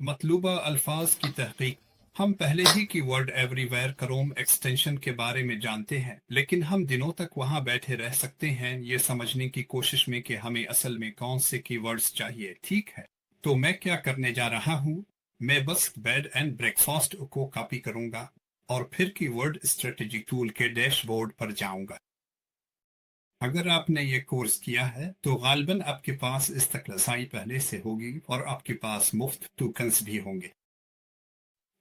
मतलूबा अल्फाज की तहकीक। हम पहले ही कीवर्ड एवरीवेयर क्रोम एक्सटेंशन के बारे में जानते हैं, लेकिन हम दिनों तक वहां बैठे रह सकते हैं ये समझने की कोशिश में कि हमें असल में कौन से कीवर्ड्स चाहिए। ठीक है, तो मैं क्या करने जा रहा हूँ, मैं बस बेड एंड ब्रेकफास्ट को कॉपी करूंगा और फिर कीवर्ड स्ट्रेटजी टूल के डैशबोर्ड पर जाऊंगा। अगर आपने ये कोर्स किया है तो गालबन आपके पास इस तक रसाई पहले से होगी और आपके पास मुफ्त टोकन्स भी होंगे।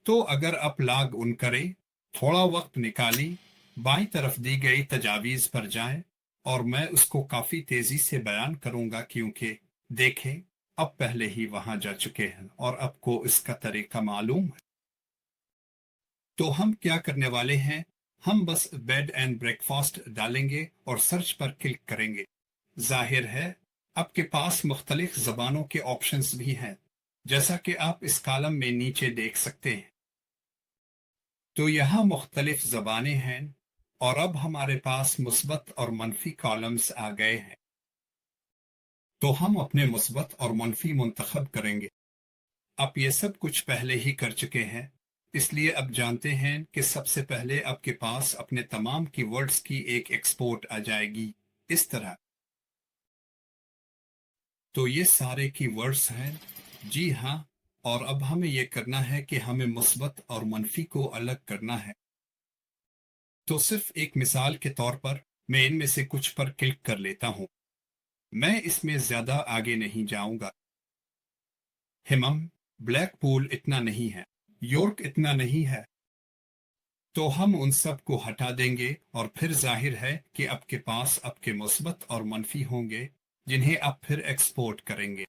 तो अगर आप लॉग इन करें, थोड़ा वक्त निकालें, बाईं तरफ दी गई तजावीज़ पर जाएं और मैं उसको काफ़ी तेज़ी से बयान करूंगा क्योंकि देखें, अब पहले ही वहां जा चुके हैं और आपको इसका तरीका मालूम है। तो हम क्या करने वाले हैं, हम बस बेड एंड ब्रेकफास्ट डालेंगे और सर्च पर क्लिक करेंगे। जाहिर है आपके पास मुख्तलिफ जबानों के ऑप्शंस भी हैं, जैसा कि आप इस कॉलम में नीचे देख सकते हैं। तो यहाँ मुख्तलिफ ज़बानें हैं और अब हमारे पास मुस्बत और मनफी कॉलम्स आ गए हैं। तो हम अपने मुस्बत और मनफी मुंतखब करेंगे। आप ये सब कुछ पहले ही कर चुके हैं, इसलिए अब जानते हैं कि सबसे पहले आपके पास अपने तमाम कीवर्ड्स की एक एक्सपोर्ट आ जाएगी इस तरह। तो ये सारे कीवर्ड्स हैं, जी हाँ। और अब हमें यह करना है कि हमें मुस्बत और मनफी को अलग करना है। तो सिर्फ एक मिसाल के तौर पर मैं इनमें से कुछ पर क्लिक कर लेता हूं। मैं इसमें ज्यादा आगे नहीं जाऊंगा। हिमम, ब्लैकपूल इतना नहीं है, यॉर्क इतना नहीं है। तो हम उन सब को हटा देंगे और फिर जाहिर है कि आपके पास आपके मुस्बत और मनफी होंगे जिन्हें आप फिर एक्सपोर्ट करेंगे।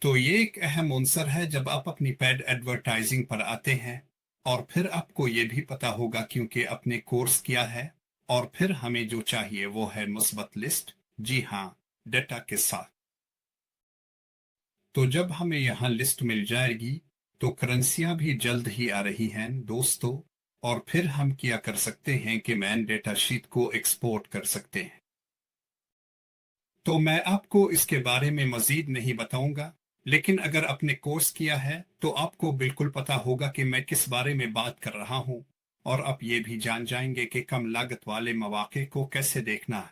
तो ये एक अहम अंसर है जब आप अपनी पेड एडवर्टाइजिंग पर आते हैं। और फिर आपको ये भी पता होगा क्योंकि आपने कोर्स किया है। और फिर हमें जो चाहिए वो है मुस्बत लिस्ट, जी हाँ, डेटा के साथ। तो जब हमें यहाँ लिस्ट मिल जाएगी तो करेंसियां भी जल्द ही आ रही हैं दोस्तों। और फिर हम क्या कर सकते हैं कि मैन डेटा शीट को एक्सपोर्ट कर सकते हैं। तो मैं आपको इसके बारे में मजीद नहीं बताऊंगा, लेकिन अगर आपने कोर्स किया है तो आपको बिल्कुल पता होगा कि मैं किस बारे में बात कर रहा हूं। और आप ये भी जान जाएंगे कि कम लागत वाले मौके को कैसे देखना है।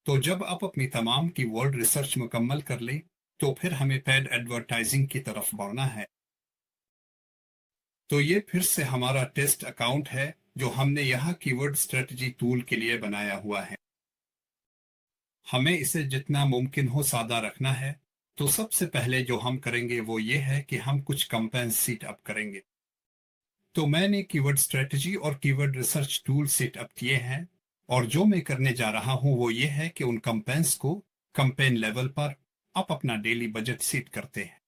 तो जब आप अपनी तमाम की वर्ड रिसर्च मुकम्मल कर लें तो फिर हमें पेड एडवर्टाइजिंग की तरफ बढ़ना है। तो ये फिर से हमारा टेस्ट अकाउंट है जो हमने यहाँ कीवर्ड स्ट्रेटजी टूल के लिए बनाया हुआ है। हमें इसे जितना मुमकिन हो सादा रखना है। तो सबसे पहले जो हम करेंगे वो ये है कि हम कुछ कंपेन सीट अप करेंगे। तो मैंने कीवर्ड स्ट्रेटजी और keyword research tool set up किए हैं। और जो मैं करने जा रहा हूं वो ये है कि उन कंपेन्स को कंपेन लेवल पर आप अपना डेली बजट सेट करते हैं।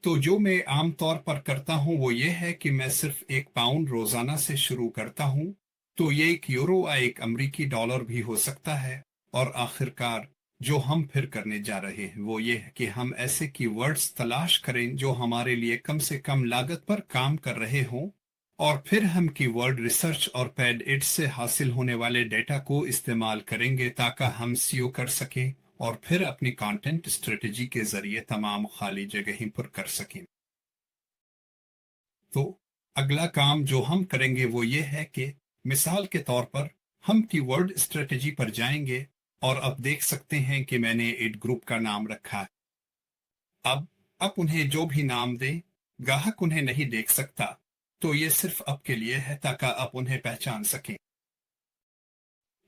तो जो मैं आमतौर पर करता हूं वो ये है कि मैं सिर्फ £1 रोजाना से शुरू करता हूं। तो ये €1 या $1 भी हो सकता है। और आखिरकार जो हम फिर करने जा रहे हैं वो ये है कि हम ऐसे कीवर्ड्स तलाश करें जो हमारे लिए कम से कम लागत पर काम कर रहे हों। और फिर हम कीवर्ड रिसर्च और पेड एड्स से हासिल होने वाले डेटा को इस्तेमाल करेंगे ताकि हम सीओ कर सकें और फिर अपनी कंटेंट स्ट्रेटजी के जरिए तमाम खाली जगहें पर कर सकें। तो अगला काम जो हम करेंगे वो ये है कि मिसाल के तौर पर हम कीवर्ड स्ट्रेटजी पर जाएंगे और अब देख सकते हैं कि मैंने एड ग्रुप का नाम रखा है। अब आप उन्हें जो भी नाम दें, ग्राहक उन्हें नहीं देख सकता। तो ये सिर्फ आपके लिए है ताकि आप उन्हें पहचान सकें।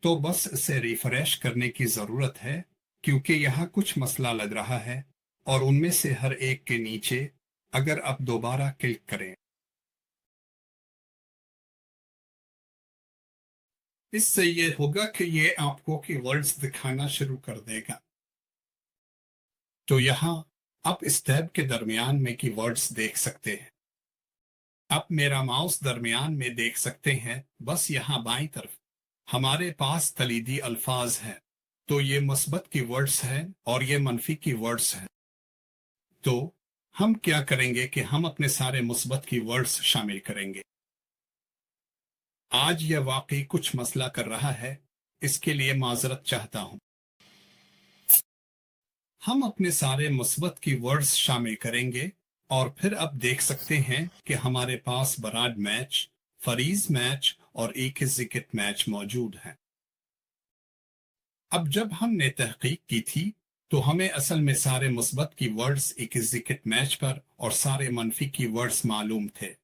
तो बस इसे रिफ्रेश करने की जरूरत है क्योंकि यहाँ कुछ मसला लग रहा है। और उनमें से हर एक के नीचे अगर आप दोबारा क्लिक करें, इससे ये होगा कि ये आपको कीवर्ड्स दिखाना शुरू कर देगा। तो यहाँ आप इस टैब के दरमियान में कीवर्ड्स देख सकते हैं। आप मेरा माउस दरमियान में देख सकते हैं, बस यहाँ बाईं तरफ हमारे पास तलीदी अल्फाज हैं। तो ये मुस्बत कीवर्ड्स हैं और ये मनफी कीवर्ड्स हैं। तो हम क्या करेंगे कि हम अपने सारे मुस्बत कीवर्ड्स शामिल करेंगे। आज यह वाकई कुछ मसला कर रहा है, इसके लिए माजरत चाहता हूं। हम अपने सारे मुस्बत की वर्ड्स शामिल करेंगे और फिर अब देख सकते हैं कि हमारे पास बराड मैच, फरीज मैच और एक जिकित मैच मौजूद हैं। अब जब हमने तहकीक की थी तो हमें असल में सारे मुस्बत की वर्ड्स एक जिकित मैच पर और सारे मनफी की वर्ड्स मालूम थे।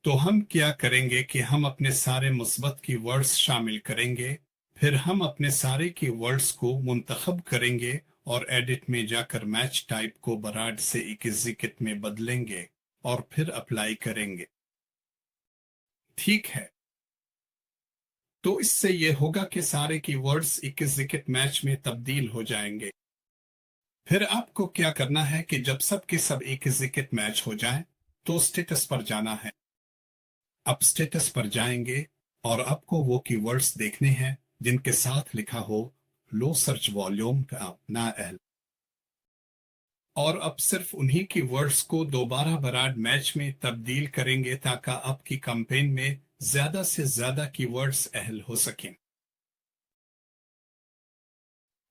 तो हम क्या करेंगे कि हम अपने सारे मुस्बत की वर्ड्स शामिल करेंगे, फिर हम अपने सारे की वर्ड्स को मुंतखब करेंगे और एडिट में जाकर मैच टाइप को बराड से एक जिकित में बदलेंगे और फिर अप्लाई करेंगे। ठीक है, तो इससे यह होगा कि सारे की वर्ड्स एक जिकित मैच में तब्दील हो जाएंगे। फिर आपको क्या करना है कि जब सब के सब एक जिकित मैच हो जाए तो स्टेटस पर जाना है। अब स्टेटस पर जाएंगे और आपको वो कीवर्ड्स देखने हैं जिनके साथ लिखा हो लो सर्च वॉल्यूम का ना एल, और अब सिर्फ उन्हीं की वर्ड्स को दोबारा बराड मैच में तब्दील करेंगे ताकि आपकी कैंपेन में ज्यादा से ज्यादा कीवर्ड्स अहल हो सकें।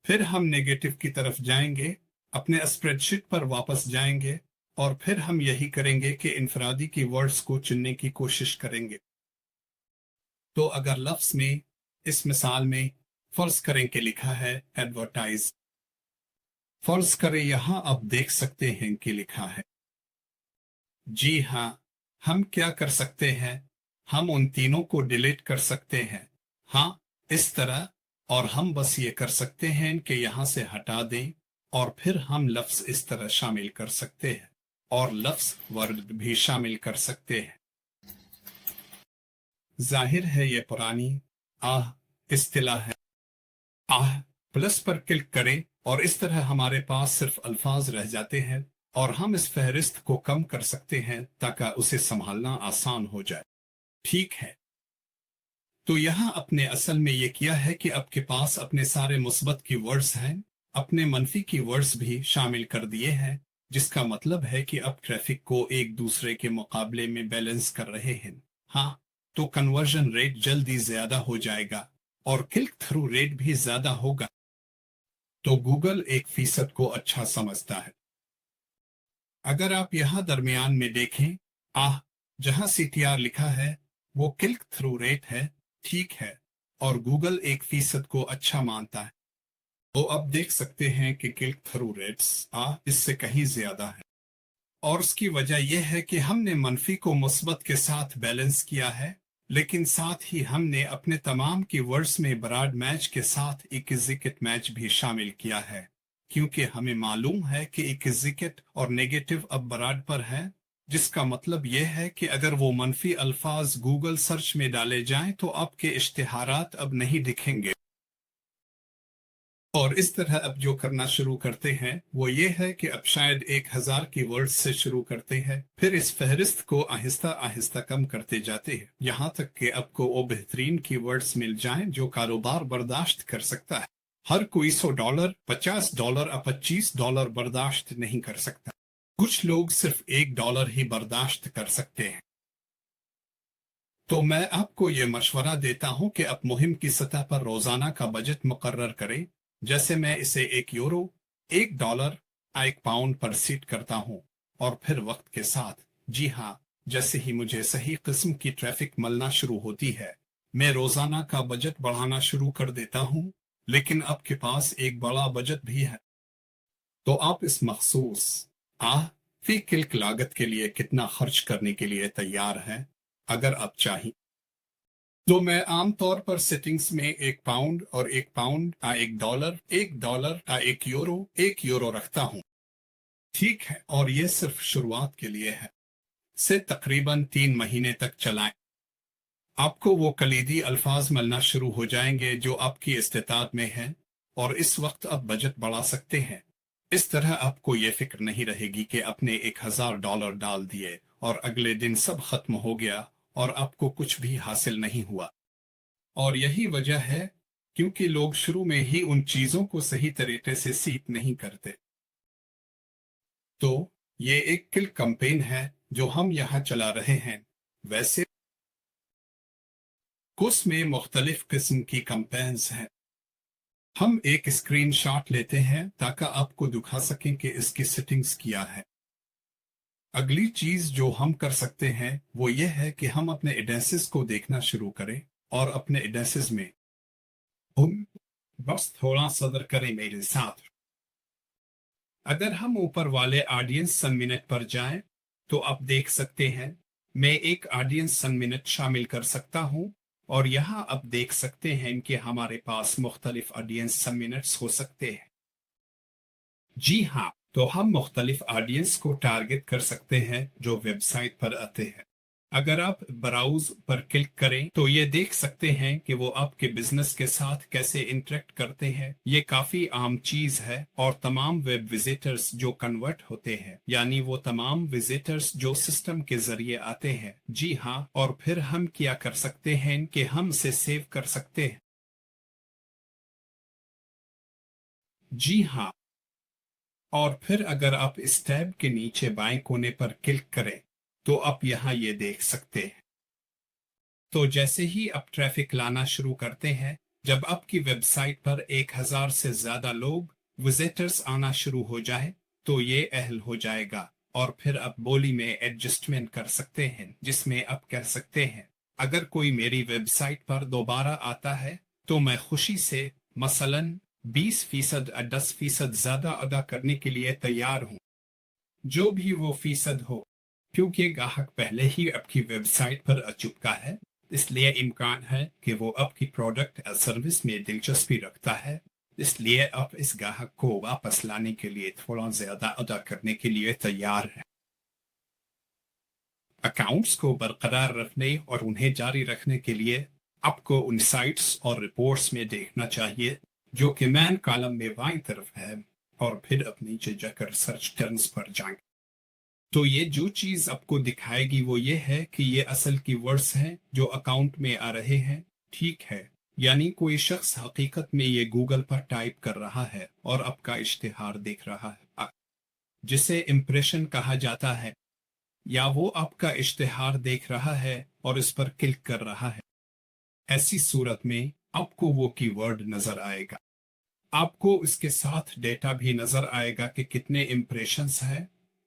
फिर हम नेगेटिव की तरफ जाएंगे, अपने स्प्रेडशीट पर वापस जाएंगे और फिर हम यही करेंगे कि इनफरादी कीवर्ड्स को चुनने की कोशिश करेंगे। तो अगर लफ्ज में इस मिसाल में फर्ज करें कि लिखा है एडवर्टाइज, फर्ज करें यहां आप देख सकते हैं कि लिखा है। जी हाँ, हम क्या कर सकते हैं, हम उन तीनों को डिलीट कर सकते हैं। हाँ, इस तरह, और हम बस ये कर सकते हैं कि यहां से हटा दें और फिर हम लफ्ज इस तरह शामिल कर सकते हैं और लफ्ज वर्ड भी शामिल कर सकते हैं। जाहिर है ये पुरानी आह इस्तिलाह है। आह प्लस पर क्लिक करें और इस तरह हमारे पास सिर्फ अल्फाज रह जाते हैं और हम इस फहरिस्त को कम कर सकते हैं ताकि उसे संभालना आसान हो जाए। ठीक है, तो यहाँ अपने असल में ये किया है कि आपके पास अपने सारे मुस्बत की वर्ड्स हैं, अपने मनफी की वर्ड्स भी शामिल कर दिए हैं, जिसका मतलब है कि अब ट्रैफिक को एक दूसरे के मुकाबले में बैलेंस कर रहे हैं। हाँ, तो कन्वर्जन रेट जल्दी ज्यादा हो जाएगा और क्लिक थ्रू रेट भी ज्यादा होगा। तो गूगल 1% को अच्छा समझता है। अगर आप यहाँ दरमियान में देखें, जहां सीटीआर लिखा है वो क्लिक थ्रू रेट है। ठीक है, और गूगल 1% को अच्छा मानता है। तो अब देख सकते हैं कि क्लिक थ्रू रेट्स इससे कहीं ज्यादा है और उसकी वजह यह है कि हमने मनफी को मुस्बत के साथ बैलेंस किया है, लेकिन साथ ही हमने अपने तमाम कीवर्ड्स में बराड मैच के साथ एक जिकिट मैच भी शामिल किया है, क्योंकि हमें मालूम है कि एक जिकिट और नेगेटिव अब बराड पर है, जिसका मतलब यह है कि अगर वो मनफी अल्फाज गूगल सर्च में डाले जाएं तो आपके इश्तिहारात अब नहीं दिखेंगे। और इस तरह अब जो करना शुरू करते हैं वो ये है कि अब शायद 1000 की वर्ड्स से शुरू करते हैं, फिर इस फहरिस्त को आहिस्ता आहिस्ता कम करते जाते हैं यहाँ तक कि आपको वो बेहतरीन की वर्ड्स मिल जाएं जो कारोबार बर्दाश्त कर सकता है। हर कोई $100, $50 या $25 बर्दाश्त नहीं कर सकता। कुछ लोग सिर्फ $1 ही बर्दाश्त कर सकते हैं। तो मैं आपको ये मशवरा देता हूं कि आप मुहिम की सतह पर रोजाना का बजट मुकर्रर करें, जैसे मैं इसे $1, $1, £1 पर सेट करता हूं और फिर वक्त के साथ, जी हाँ, जैसे ही मुझे सही किस्म की ट्रैफिक मिलना शुरू होती है, मैं रोजाना का बजट बढ़ाना शुरू कर देता हूं। लेकिन आपके पास एक बड़ा बजट भी है, तो आप इस मखसूस फी क्लिक लागत के लिए कितना खर्च करने के लिए तैयार हैं? अगर आप चाहें तो मैं आमतौर पर सेटिंग्स में £1 और £1 का $1, $1 का €1, €1 रखता हूं। ठीक है, और ये सिर्फ शुरुआत के लिए है। से तकरीबन 3 महीने तक चलाएं। आपको वो कलीदी अल्फाज मिलना शुरू हो जाएंगे जो आपकी इस्तेताद में हैं और इस वक्त आप बजट बढ़ा सकते हैं। इस तरह आपको ये फिक्र नहीं रहेगी कि आपने $1000 डाल दिए और अगले दिन सब खत्म हो गया और आपको कुछ भी हासिल नहीं हुआ। और यही वजह है क्योंकि लोग शुरू में ही उन चीजों को सही तरीके से सीख नहीं करते। तो ये एक क्लिक कैंपेन है जो हम यहाँ चला रहे हैं। वैसे कुछ में मुख्तलिफ किस्म की कैंपेन्स हैं। ہم ایک اسکرین شاٹ لیتے ہیں تاکہ آپ کو دکھا سکیں کہ اس کی سیٹنگز کیا ہے۔ اگلی چیز جو ہم کر سکتے ہیں وہ یہ ہے کہ ہم اپنے ایڈریسز کو دیکھنا شروع کریں اور اپنے ایڈریسز میں ہم بس تھوڑا صدر کریں میرے ساتھ۔ اگر ہم اوپر والے آڈینس سن منٹ پر جائیں تو آپ دیکھ سکتے ہیں میں ایک آڈینس سن منٹ شامل کر سکتا ہوں، اور یہاں آپ دیکھ سکتے ہیں کہ ہمارے پاس مختلف آڈینس سن منٹس ہو سکتے ہیں۔ جی ہاں، تو ہم مختلف آڈینس کو ٹارگٹ کر سکتے ہیں جو ویب سائٹ پر آتے ہیں۔ اگر آپ براؤز پر کلک کریں تو یہ دیکھ سکتے ہیں کہ وہ آپ کے بزنس کے ساتھ کیسے انٹریکٹ کرتے ہیں۔ یہ کافی عام چیز ہے، اور تمام ویب وزٹرز جو کنورٹ ہوتے ہیں، یعنی وہ تمام وزٹرز جو سسٹم کے ذریعے آتے ہیں۔ جی ہاں، اور پھر ہم کیا کر سکتے ہیں کہ ہم اسے سیو کر سکتے ہیں۔ جی ہاں، اور پھر اگر آپ اس ٹیب کے نیچے بائیں کونے پر کلک کریں تو آپ یہاں یہ دیکھ سکتے ہیں۔ تو جیسے ہی آپ ٹریفک لانا شروع کرتے ہیں، جب آپ کی ویب سائٹ پر 1000 سے زیادہ لوگ وزٹرز آنا شروع ہو جائے تو یہ اہل ہو جائے گا، اور پھر آپ بولی میں ایڈجسٹمنٹ کر سکتے ہیں، جس میں آپ کہہ سکتے ہیں اگر کوئی میری ویب سائٹ پر دوبارہ آتا ہے تو میں خوشی سے مثلاً 20% یا 10% زیادہ ادا کرنے کے لیے تیار ہوں، جو بھی وہ فیصد ہو، کیونکہ گاہک پہلے ہی آپ کی ویب سائٹ پر آ چکا ہے، اس لیے امکان ہے کہ وہ آپ کی پروڈکٹ یا سروس میں دلچسپی رکھتا ہے، اس لیے آپ اس گاہک کو واپس لانے کے لیے تھوڑا زیادہ ادا کرنے کے لیے تیار ہیں۔ اکاؤنٹس کو برقرار رکھنے اور انہیں جاری رکھنے کے لیے آپ کو ان سائٹس اور رپورٹس میں دیکھنا چاہیے جو کہ مین کالم میں بائیں طرف ہے، اور پھر آپ نیچے جا کر سرچ ٹرمز پر جائیں۔ تو یہ جو چیز آپ کو دکھائے گی وہ یہ ہے کہ یہ اصل کی ورڈز ہیں جو اکاؤنٹ میں آ رہے ہیں، ٹھیک ہے؟ یعنی کوئی شخص حقیقت میں یہ گوگل پر ٹائپ کر رہا ہے اور آپ کا اشتہار دیکھ رہا ہے، جسے امپریشن کہا جاتا ہے، یا وہ آپ کا اشتہار دیکھ رہا ہے اور اس پر کلک کر رہا ہے۔ ایسی صورت میں آپ کو وہ کی ورڈ نظر آئے گا، آپ کو اس کے ساتھ ڈیٹا بھی نظر آئے گا کہ کتنے امپریشنز ہیں،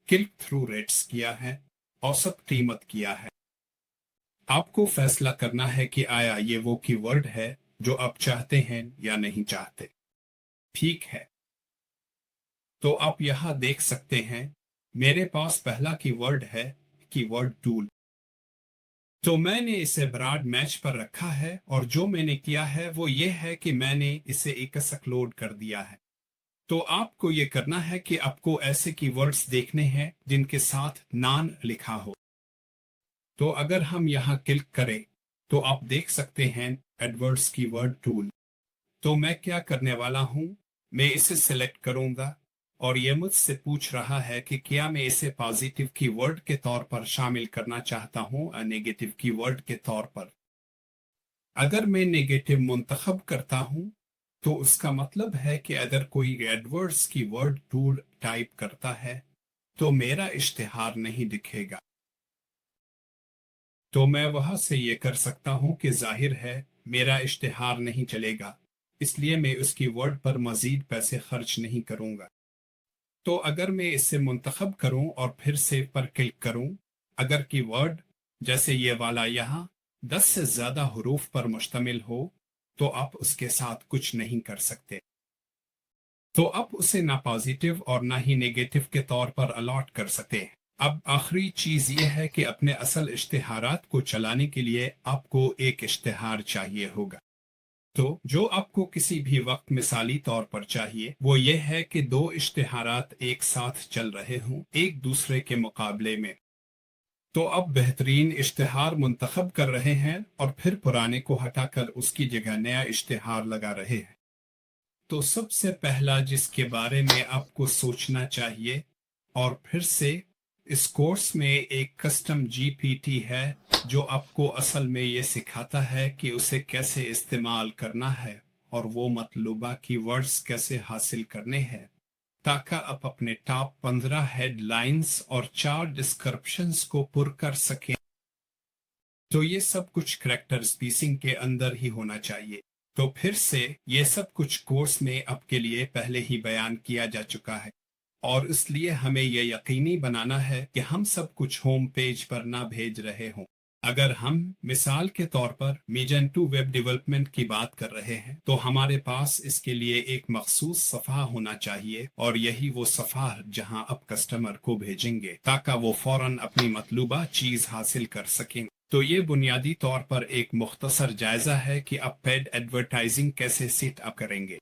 کلک تھرو ریٹس کیا ہے، اوسط قیمت کیا ہے۔ آپ کو فیصلہ کرنا ہے کہ آیا یہ وہ کی ورڈ ہے جو آپ چاہتے ہیں یا نہیں چاہتے، ٹھیک ہے؟ تو آپ یہاں دیکھ سکتے ہیں میرے پاس پہلا کی ورڈ ہے کی ورڈ ٹول، تو میں نے اسے براڈ میچ پر رکھا ہے، اور جو میں نے کیا ہے وہ یہ ہے کہ میں نے اسے ایکسک لوڈ کر دیا ہے۔ تو آپ کو یہ کرنا ہے کہ آپ کو ایسے کی ورڈز دیکھنے ہیں جن کے ساتھ نان لکھا ہو۔ تو اگر ہم یہاں کلک کریں تو آپ دیکھ سکتے ہیں ایڈورڈز کی ورڈ ٹول۔ تو میں کیا کرنے والا ہوں، میں اسے سلیکٹ کروں گا، اور یہ مجھ سے پوچھ رہا ہے کہ کیا میں اسے پازیٹیو کی ورڈ کے طور پر شامل کرنا چاہتا ہوں یا نیگیٹو کی ورڈ کے طور پر۔ اگر میں نیگیٹو منتخب کرتا ہوں تو اس کا مطلب ہے کہ اگر کوئی ایڈورڈز کی ورڈ ٹول ٹائپ کرتا ہے تو میرا اشتہار نہیں دکھے گا۔ تو میں وہاں سے یہ کر سکتا ہوں کہ ظاہر ہے میرا اشتہار نہیں چلے گا، اس لیے میں اس کی ورڈ پر مزید پیسے خرچ نہیں کروں گا۔ تو اگر میں اسے منتخب کروں اور پھر سیو پر کلک کروں، اگر کی ورڈ جیسے یہ والا یہاں 10 سے زیادہ حروف پر مشتمل ہو تو آپ اس کے ساتھ کچھ نہیں کر سکتے۔ تو آپ اسے نہ پازیٹیو اور نہ ہی نیگیٹو کے طور پر الاٹ کر سکتے ہیں۔ اب آخری چیز یہ ہے کہ اپنے اصل اشتہارات کو چلانے کے لیے آپ کو ایک اشتہار چاہیے ہوگا۔ تو جو آپ کو کسی بھی وقت مثالی طور پر چاہیے وہ یہ ہے کہ 2 اشتہارات ایک ساتھ چل رہے ہوں ایک دوسرے کے مقابلے میں۔ تو اب بہترین اشتہار منتخب کر رہے ہیں اور پھر پرانے کو ہٹا کر اس کی جگہ نیا اشتہار لگا رہے ہیں۔ تو سب سے پہلا جس کے بارے میں آپ کو سوچنا چاہیے، اور پھر سے اس کورس میں ایک کسٹم جی پی ٹی ہے جو آپ کو اصل میں یہ سکھاتا ہے کہ اسے کیسے استعمال کرنا ہے اور وہ مطلوبہ کی ورڈز کیسے حاصل کرنے ہیں تاکہ آپ اپنے ٹاپ 15 ہیڈ لائنز اور 4 ڈسکرپشنز کو پر کر سکیں۔ تو یہ سب کچھ کریکٹر سپیسنگ کے اندر ہی ہونا چاہیے۔ تو پھر سے یہ سب کچھ کورس میں آپ کے لیے پہلے ہی بیان کیا جا چکا ہے، اور اس لیے ہمیں یہ یقینی بنانا ہے کہ ہم سب کچھ ہوم پیج پر نہ بھیج رہے ہوں۔ اگر ہم مثال کے طور پر میجنٹو ویب ڈیولپمنٹ کی بات کر رہے ہیں تو ہمارے پاس اس کے لیے ایک مخصوص صفحہ ہونا چاہیے، اور یہی وہ صفحہ جہاں آپ کسٹمر کو بھیجیں گے تاکہ وہ فوراً اپنی مطلوبہ چیز حاصل کر سکیں۔ تو یہ بنیادی طور پر ایک مختصر جائزہ ہے کہ آپ پیڈ ایڈورٹائزنگ کیسے سیٹ اپ کریں گے،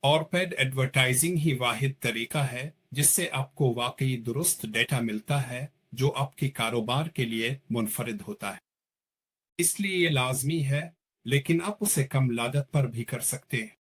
اور پیڈ ایڈورٹائزنگ ہی واحد طریقہ ہے جس سے آپ کو واقعی درست ڈیٹا ملتا ہے جو آپ کے کاروبار کے لیے منفرد ہوتا ہے۔ اس لیے یہ لازمی ہے، لیکن آپ اسے کم لاگت پر بھی کر سکتے ہیں۔